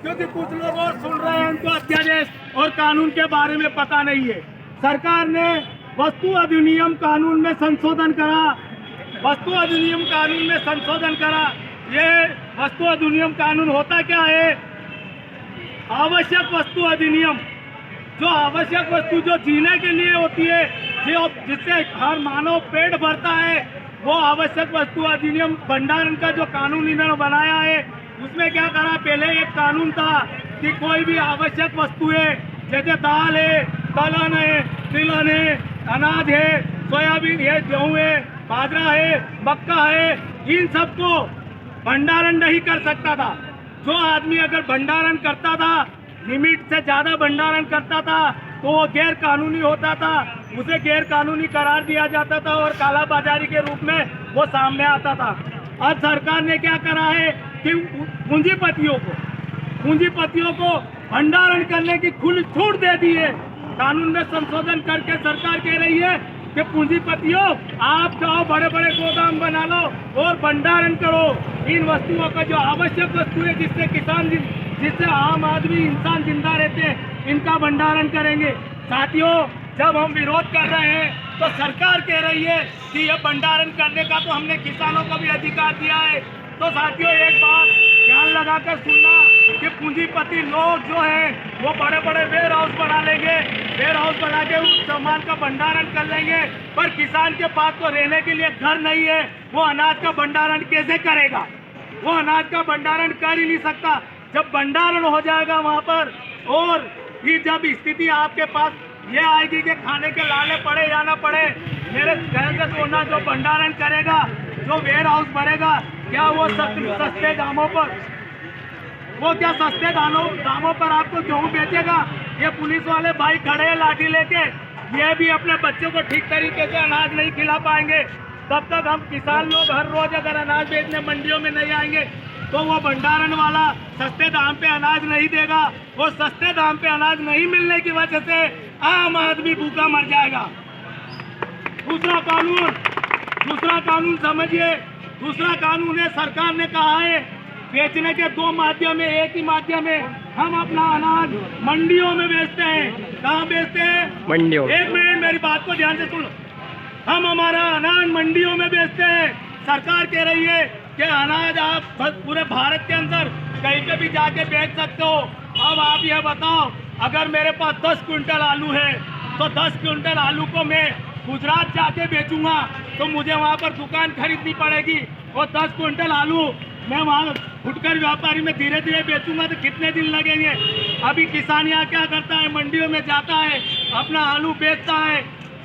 क्योंकि कुछ लोग और सुन रहे हैं, उनको अध्यादेश और कानून के बारे में पता नहीं है। सरकार ने वस्तु अधिनियम कानून में संशोधन करा, वस्तु अधिनियम कानून में संशोधन करा। ये वस्तु अधिनियम कानून होता क्या है? आवश्यक वस्तु अधिनियम, जो आवश्यक वस्तु जो जीने के लिए होती है, जो जिससे हर मानव पेट भरता है, वो आवश्यक वस्तु अधिनियम भंडारण का जो कानून इन्होंने बनाया है, उसमें क्या करा? पहले एक कानून था कि कोई भी आवश्यक वस्तु है, जैसे दाल है, दलहन है, तिलहन है, अनाज है, सोयाबीन है, गेहूँ है, बाजरा है, मक्का है, इन सबको भंडारण नहीं कर सकता था। जो आदमी अगर भंडारण करता था, लिमिट से ज्यादा भंडारण करता था, तो वो गैर कानूनी होता था, उसे गैर कानूनी करार दिया जाता था और काला बाजारी के रूप में वो सामने आता था। आज सरकार ने क्या करा है कि पूंजीपतियों को भंडारण करने की खुली छूट दे दी है। कानून में संशोधन करके सरकार कह रही है कि पूंजीपतियों, आप चाहो बड़े बड़े गोदाम बना लो और भंडारण करो इन वस्तुओं का, जो आवश्यक वस्तु है, जिससे आम आदमी इंसान जिंदा रहते हैं, इनका भंडारण करेंगे। साथियों, जब हम विरोध कर रहे हैं तो सरकार कह रही है कि यह भंडारण करने का तो हमने किसानों को भी अधिकार दिया है। तो साथियों, एक बात ध्यान लगाकर सुनना कि पूंजीपति लोग जो हैं वो बड़े बड़े वेयर हाउस बना लेंगे, वेयर हाउस बना के उस सामान का भंडारण कर लेंगे, पर किसान के पास तो रहने के लिए घर नहीं है, वो अनाज का भंडारण कैसे करेगा? वो अनाज का भंडारण कर ही नहीं सकता। जब भंडारण हो जाएगा वहाँ पर, और फिर जब स्थिति आपके पास ये आएगी कि खाने के लाने पड़े या ना पड़े, मेरे ख्याल से सोना जो भंडारण करेगा, जो वेयर हाउस भरेगा, क्या वो सस्ते दामों पर, वो क्या सस्ते दामों पर आपको गेहूँ बेचेगा? ये पुलिस वाले भाई खड़े हैं लाठी लेके, ये भी अपने बच्चों को ठीक तरीके से अनाज नहीं खिला पाएंगे। तब तक हम किसान लोग हर रोज अगर अनाज बेचने मंडियों में नहीं आएंगे तो वो भंडारण वाला सस्ते दाम पे अनाज नहीं देगा। वो सस्ते दाम पे अनाज नहीं मिलने की वजह से आम आदमी भूखा मर जाएगा। दूसरा कानून समझिए, दूसरा कानून है, सरकार ने कहा है बेचने के दो माध्यम है, एक ही माध्यम है। हम अपना अनाज मंडियों में बेचते हैं। कहाँ बेचते हैं? मंडियों। एक मिनट, मेरी बात को ध्यान से सुनो। हम हमारा अनाज मंडियों में बेचते हैं। सरकार कह रही है कि अनाज आप पूरे भारत के अंदर कहीं पे भी जाके बेच सकते हो। अब आप ये बताओ, अगर मेरे पास 10 क्विंटल आलू है तो 10 क्विंटल आलू को मैं गुजरात जाके बेचूंगा तो मुझे वहाँ पर दुकान खरीदनी पड़ेगी, और 10 क्विंटल आलू मैं वहाँ फुटकर व्यापारी में धीरे धीरे बेचूंगा तो कितने दिन लगेंगे? अभी किसान यहाँ क्या करता है, मंडियों में जाता है, अपना आलू बेचता है।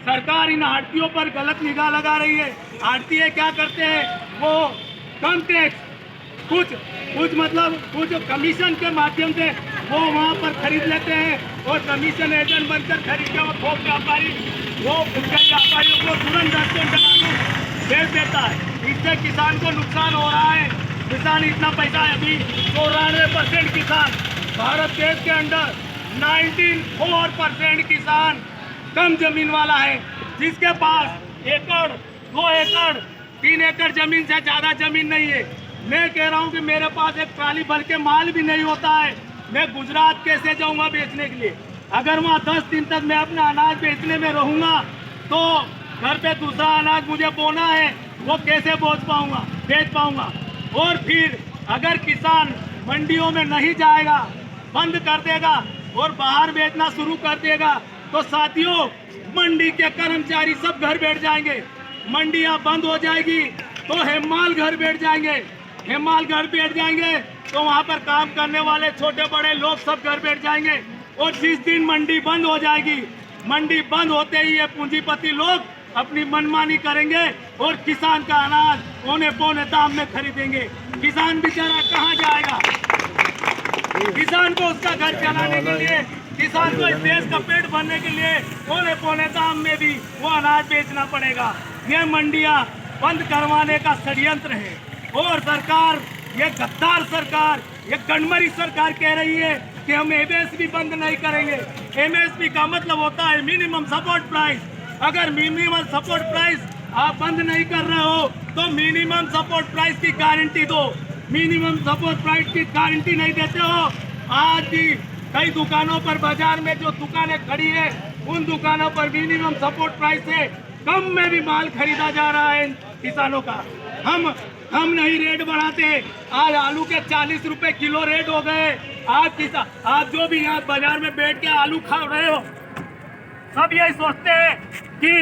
सरकार इन आड़तियों पर गलत निगाह लगा रही है। आड़ती क्या करते हैं, वो कम टैक्स, कुछ कमीशन के माध्यम से वो वहाँ पर खरीद लेते हैं, और कमीशन एजेंट बनकर खरीद के वो थोक व्यापारी, वो फुटकर व्यापारियों को तुरंत 10 क्विंटल आलू बेच देता है। इससे किसान को नुकसान हो रहा है। किसान इतना पैसा, अभी 94% किसान भारत देश के अंदर 94% किसान कम जमीन वाला है, जिसके पास एकड़, 2 एकड़, 3 एकड़ जमीन से ज्यादा जमीन नहीं है। मैं कह रहा हूं कि मेरे पास एक ट्राली भर के माल भी नहीं होता है, मैं गुजरात कैसे जाऊंगा बेचने के लिए? अगर वहाँ 10 दिन तक मैं अपना अनाज बेचने में रहूंगा तो घर पे दूसरा अनाज मुझे बोना है, वो कैसे बेच पाऊंगा? और फिर अगर किसान मंडियों में नहीं जाएगा, बंद कर देगा और बाहर बेचना शुरू कर देगा, तो साथियों, मंडी के कर्मचारी सब घर बैठ जाएंगे। मंडियां बंद हो जाएगी तो हेमाल घर बैठ जाएंगे। हेमाल घर बैठ जाएंगे तो वहां पर काम करने वाले छोटे बड़े लोग सब घर बैठ जाएंगे। और जिस दिन मंडी बंद हो जाएगी, मंडी बंद होते ही ये पूंजीपति लोग अपनी मनमानी करेंगे और किसान का अनाज औने पौने दाम में खरीदेंगे। किसान बेचारा कहाँ जाएगा? किसान को उसका घर चलाने के लिए, किसान को इस देश का पेट भरने के लिए औने पौने दाम में भी वो अनाज बेचना पड़ेगा। ये मंडियां बंद करवाने का षड्यंत्र है। और सरकार, ये गद्दार सरकार, ये गणमरी सरकार कह रही है कि हम एमएसपी बंद नहीं करेंगे। एमएसपी का मतलब होता है मिनिमम सपोर्ट प्राइस। अगर मिनिमम सपोर्ट प्राइस आप बंद नहीं कर रहे हो तो मिनिमम सपोर्ट प्राइस की गारंटी दो। मिनिमम सपोर्ट प्राइस की गारंटी नहीं देते हो आज भी कई दुकानों पर बाजार में जो दुकानें खड़ी है उन दुकानों पर मिनिमम सपोर्ट प्राइस से कम में भी माल खरीदा जा रहा है किसानों का। हम नहीं रेट बढ़ाते। आज आलू के 40 रुपए किलो रेट हो गए। आप जो भी यहाँ बाजार में बैठ के आलू खा रहे हो, सब यही सोचते हैं कि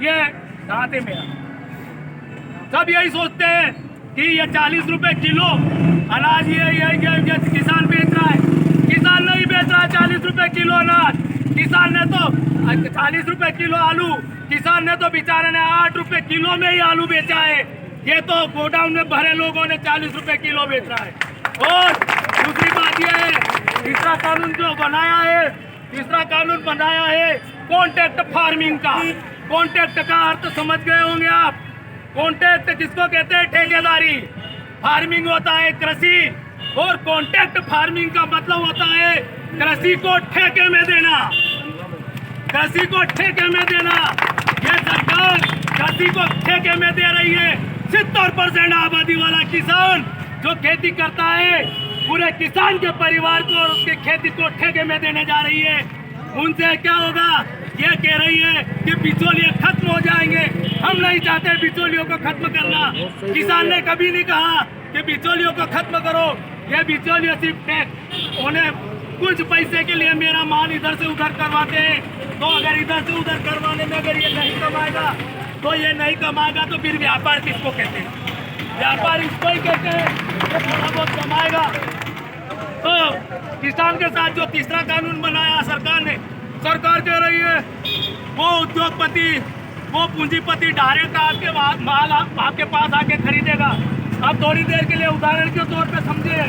ये खाते में, सब यही सोचते हैं कि ये 40 रुपए किलो अनाज ये किसान बेच रहा है। किसान नहीं बेच रहा है 40 रुपए किलो अनाज। किसान ने तो 40 रुपए किलो आलू, किसान ने तो बेचारे ने 8 रुपए किलो में ही आलू बेचा है। ये तो गोडाउन में भरे लोगों ने 40 रुपए किलो बेच रहा है। और दूसरी बात यह है, तीसरा कानून जो बनाया है, तीसरा कानून बनाया है कॉन्ट्रैक्ट फार्मिंग का। कॉन्ट्रैक्ट का अर्थ समझ गए होंगे आप। कॉन्ट्रैक्ट किसको कहते हैं? ठेकेदारी। फार्मिंग होता है कृषि, और कॉन्ट्रैक्ट फार्मिंग का मतलब होता है कृषि को ठेके में देना। कृषि को ठेके में देना। ये सरकार कृषि को ठेके में दे रही है। 70% आबादी वाला किसान जो खेती करता है, पूरे किसान के परिवार को और उसके खेती को ठेके में देने जा रही है। उनसे क्या होगा? ये कह रही है कि बिचौलिए खत्म हो जाएंगे। हम नहीं चाहते बिचौलियों को खत्म करना। किसान ने कभी नहीं कहा कि बिचौलियों को खत्म करो। ये बिचौलिए सिर्फ उन्हें कुछ पैसे के लिए मेरा माल इधर से उधर करवाते हैं। तो अगर इधर से उधर करवाने में अगर ये नहीं कमाएगा तो ये नहीं कमाएगा तो फिर व्यापार किसको कहते हैं? व्यापार इसको ही कहते हैं जो थोड़ा बहुत कमाएगा। तो किसान के साथ जो तीसरा कानून बनाया सरकार ने, सरकार कह रही है वो उद्योगपति, वो पूंजीपति डायरेक्ट आपके माल आपके पास आके खरीदेगा। अब थोड़ी देर के लिए उदाहरण के तौर पे समझिए,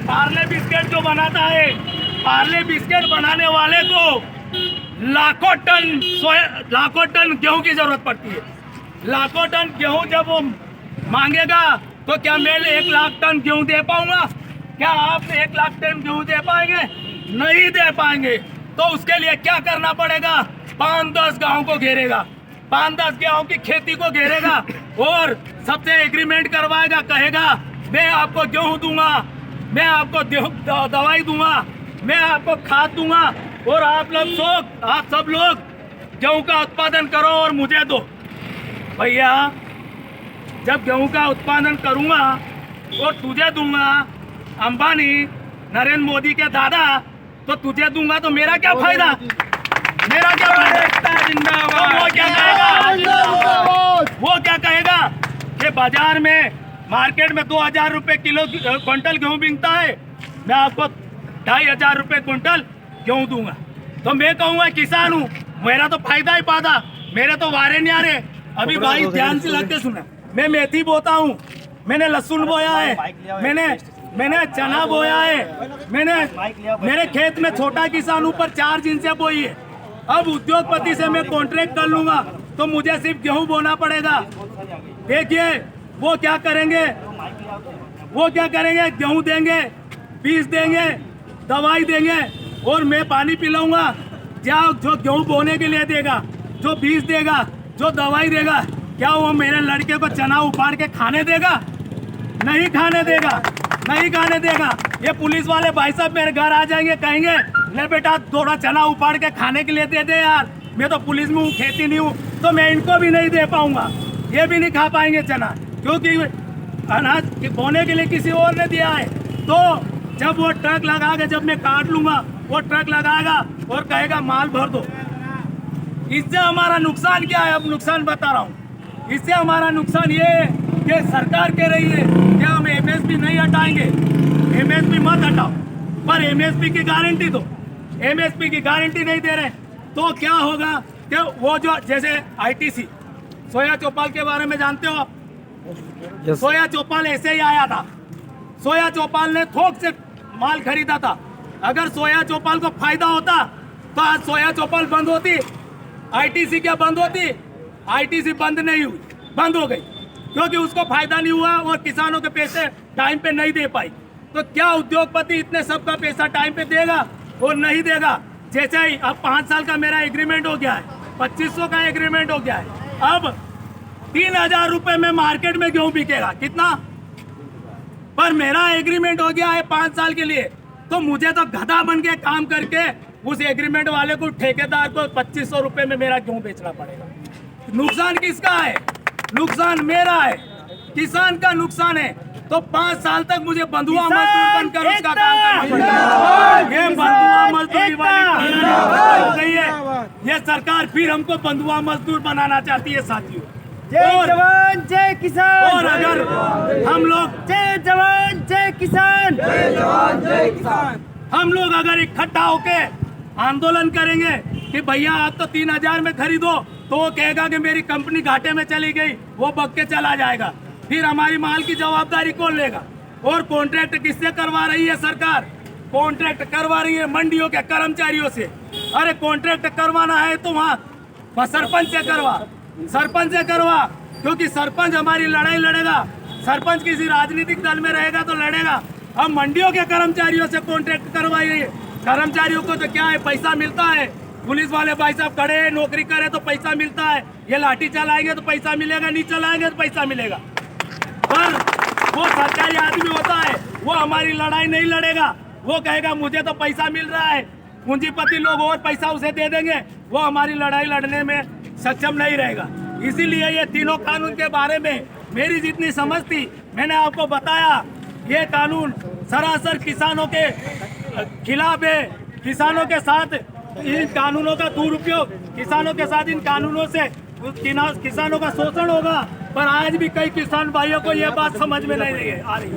पार्ले बिस्किट जो बनाता है, पार्ले बिस्किट बनाने वाले को लाखों टन गेहूं की जरूरत पड़ती है। लाखों टन गेहूं जब वो मांगेगा तो क्या मैं 1 लाख टन गेहूं दे पाऊंगा? क्या आप 1 लाख टन गेहूं दे पाएंगे? नहीं दे पाएंगे। तो उसके लिए क्या करना पड़ेगा? 5-10 गांव को घेरेगा, 5-10 गांव की खेती को घेरेगा और सबसे एग्रीमेंट करवाएगा। कहेगा मैं आपको गेहूं दूंगा, मैं आपको दवाई दूंगा, मैं आपको खाद दूंगा, और आप सब लोग गेहूं का उत्पादन करो और मुझे दो। भैया, जब गेहूं का उत्पादन करूंगा और तुझे दूंगा, अंबानी नरेंद्र मोदी के दादा, तो तुझे दूंगा तो मेरा क्या फायदा? मेरा क्या फायदा? तो वो क्या कहेगा? वो क्या कहेगा कि बाजार में मार्केट में 2000 रुपए किलो क्विंटल गेहूं बिकता है, मैं आपको 2500 रुपए क्विंटल गेहूं दूंगा। तो मैं कहूँगा किसान हूँ, मेरा तो फायदा ही फायदा, मेरे तो वारे नहीं आ रहे। अभी भाई ध्यान से लग के सुना, मैं मेथी बोता हूँ, मैंने लहसुन बोया है, मैंने चना बोया है, मेरे खेत में छोटा किसान ऊपर 4 जिनसे बोई है। अब उद्योगपति से मैं कॉन्ट्रैक्ट कर लूंगा तो मुझे सिर्फ गेहूं बोना पड़ेगा। देखिए वो क्या करेंगे, गेहूं देंगे, बीज देंगे, दवाई देंगे, और मैं पानी पिलाऊंगा। जो गेहूं बोने के लिए देगा, जो बीज देगा, जो दवाई देगा, क्या वो मेरे लड़के को चना उपाड़ के खाने देगा? नहीं खाने देगा, नहीं खाने देगा। ये पुलिस वाले भाई साहब मेरे घर आ जाएंगे, कहेंगे ले बेटा थोड़ा चना उपाड़ के खाने के लिए दे दे यार, मैं तो पुलिस में हूँ, खेती नहीं हूँ, तो मैं इनको भी नहीं दे पाऊंगा। ये भी नहीं खा पाएंगे चना, क्योंकि अनाज बोने के लिए किसी और ने दिया है। तो जब वो ट्रक लगा के, जब मैं काट लूंगा, वो ट्रक लगाएगा और कहेगा माल भर दो। इससे हमारा नुकसान क्या है? अब नुकसान बता रहा हूँ। इससे हमारा नुकसान ये है कि सरकार कह रही है कि हम एमएसपी नहीं हटाएंगे। एमएसपी मत हटाओ, पर एमएसपी की गारंटी दो। एमएसपी की गारंटी नहीं दे रहे तो क्या होगा कि वो जो जैसे आईटीसी सोया चौपाल के बारे में जानते हो आप? सोया चौपाल ऐसे ही आया था। सोया चौपाल ने थोक से माल खरीदा था। अगर सोया चौपाल को फायदा होता तो आज सोया चौपाल बंद होती। आईटीसी क्या बंद होती? आईटीसी बंद नहीं हुई, बंद हो गई, क्योंकि उसको फायदा नहीं हुआ और किसानों के पैसे टाइम पे नहीं दे पाई। तो क्या उद्योगपति इतने सबका पैसा टाइम पे देगा? और नहीं देगा। जैसे ही अब 5 साल का मेरा एग्रीमेंट हो गया है, 2500 का एग्रीमेंट हो गया है, अब 3000 रुपए में मार्केट में गेहूं बिकेगा। कितना? पर मेरा एग्रीमेंट हो गया है 5 साल के लिए, तो मुझे तो गधा बन के काम करके उस एग्रीमेंट वाले को, ठेकेदार को 2500 रुपए में मेरा क्यों बेचना पड़ेगा? नुकसान किसका है? नुकसान मेरा है, किसान का नुकसान है। तो 5 साल तक मुझे बंधुआ मजदूर बनकर उसका काम करना पड़ेगा। ये बंधुआ मजदूरी वाली हो गई है। ये सरकार फिर हमको बंधुआ मजदूर बनाना चाहती है साथियों। जय जवान जय किसान। और अगर हम लोग जय जवान जय किसान। जय जवान जय किसान। हम लोग अगर इकट्ठा होके आंदोलन करेंगे कि भैया आप तो 3000 में खरीदो, तो वो कहेगा कि मेरी कंपनी घाटे में चली गई, वो बक के चला जाएगा। फिर हमारी माल की जवाबदारी कौन लेगा? और कॉन्ट्रैक्ट किससे करवा रही है सरकार? कॉन्ट्रैक्ट करवा रही है मंडियों के कर्मचारियों से। अरे कॉन्ट्रैक्ट करवाना है तो वहाँ सरपंच से करवा, सरपंच से करवा, क्योंकि सरपंच हमारी लड़ाई लड़ेगा। सरपंच किसी राजनीतिक दल में रहेगा तो लड़ेगा। हम मंडियों के कर्मचारियों से कॉन्ट्रैक्ट करवाइए। कर्मचारियों को तो क्या है, पैसा मिलता है। पुलिस वाले भाई साहब खड़े हैं, नौकरी करे तो पैसा मिलता है। ये लाठी चलाएंगे तो पैसा मिलेगा, नहीं चलाएंगे तो पैसा मिलेगा। पर वो सरकारी आदमी होता है, वो हमारी लड़ाई नहीं लड़ेगा। वो कहेगा मुझे तो पैसा मिल रहा है, पूंजीपति लोग और पैसा उसे दे देंगे, वो हमारी लड़ाई लड़ने में सक्षम नहीं रहेगा। इसीलिए ये तीनों कानून के बारे में मेरी जितनी समझ थी मैंने आपको बताया। ये कानून सरासर किसानों के खिलाफ है। किसानों के साथ इन कानूनों का दुरुपयोग, किसानों के साथ इन कानूनों से किसानों का शोषण होगा। पर आज भी कई किसान भाइयों को ये बात समझ में नहीं आ रही।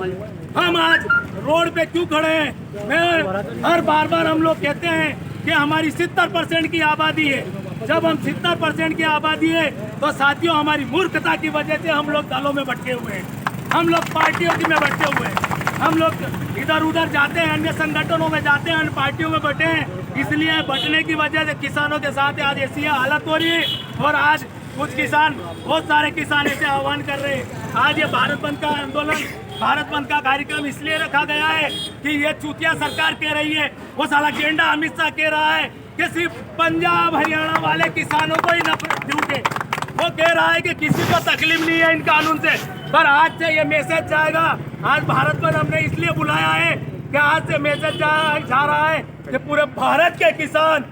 हम आज रोड पे क्यों खड़े हैं? मैं हर बार हम लोग कहते हैं कि हमारी 70% की आबादी है। जब हम 70% की आबादी है तो साथियों हमारी मूर्खता की वजह से हम लोग दलों में भटके हुए हैं, हम लोग पार्टियों में भटके हुए हैं, हम लोग इधर उधर जाते हैं, अन्य संगठनों में जाते हैं, अन्य पार्टियों में बटे हैं। इसलिए बटने की वजह से किसानों के साथ आज ऐसी हालत हो रही है। और आज कुछ किसान, बहुत सारे किसान ऐसे आह्वान कर रहे हैं। आज ये भारत बंद का आंदोलन, भारत बंद का कार्यक्रम इसलिए रखा गया है कि ये चूतिया सरकार कह रही है, वो साला गेंडा अमित शाह कह रहा है कि सिर्फ पंजाब हरियाणा वाले किसानों को ही नफरत झूठे। वो कह रहा है कि किसी को तकलीफ नहीं है इन कानून से। पर आज से ये मैसेज जाएगा। आज भारत बंद हमने इसलिए बुलाया है कि आज से मैसेज जा रहा है कि पूरे भारत के किसान